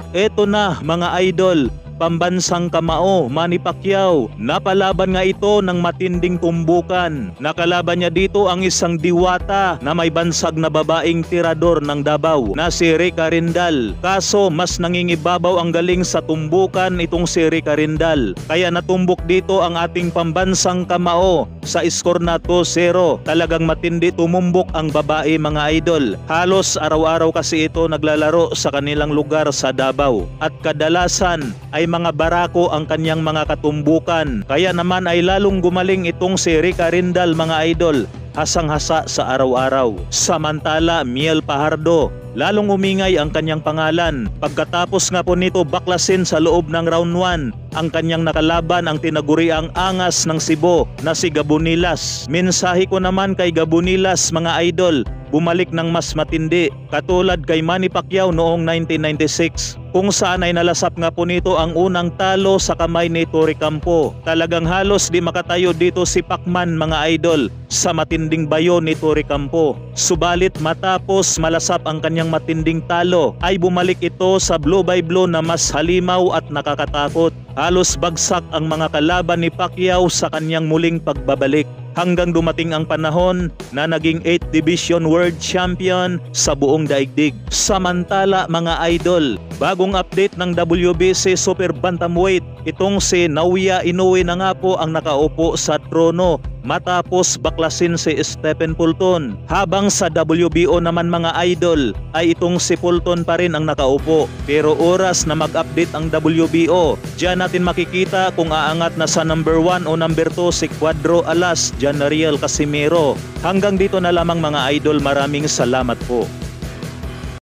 Eto na mga idol, pambansang kamao, Manny Pacquiao. Napalaban nga ito ng matinding tumbukan. Nakalaban niya dito ang isang diwata na may bansag na babaeng tirador ng Davao na si Rica Rindal. Kaso mas nangingibabaw ang galing sa tumbukan itong si Rica Rindal. Kaya natumbok dito ang ating pambansang kamao sa score na 2-0. Talagang matindi tumumbok ang babae mga idol. Halos araw-araw kasi ito naglalaro sa kanilang lugar sa Davao. At kadalasan ay mga barako ang kanyang mga katumbukan. Kaya naman ay lalong gumaling itong si Rica Rindal mga idol. Hasang-hasa sa araw-araw. Samantala, Miel Fajardo, lalong umingay ang kanyang pangalan. Pagkatapos nga po nito baklasin sa loob ng round 1 ang kanyang nakalaban, ang tinaguriang angas ng Cebu na si Gabonilas. Mensahe ko naman kay Gabonilas mga idol, bumalik ng mas matindi katulad kay Manny Pacquiao noong 1996 kung saan ay nalasap nga po nito ang unang talo sa kamay ni Torre Campo. Talagang halos di makatayo dito si Pacman mga idol sa matinding bayo ni Torre Campo. Subalit matapos malasap ang kanyang matinding talo ay bumalik ito sa blow by blow na mas halimaw at nakakatakot. Halos bagsak ang mga kalaban ni Pacquiao sa kanyang muling pagbabalik. Hanggang dumating ang panahon na naging 8th Division World Champion sa buong daigdig. Samantala mga idol, bagong update ng WBC Super Bantamweight, itong si Naoya Inoue na nga po ang nakaupo sa trono matapos baklasin si Stephen Fulton. Habang sa WBO naman mga idol ay itong si Fulton pa rin ang nakaupo. Pero oras na mag-update ang WBO, diyan natin makikita kung aangat na sa number 1 o number 2 si Cuadro Alas, Janariel Casimiro. Hanggang dito na lamang mga idol, maraming salamat po.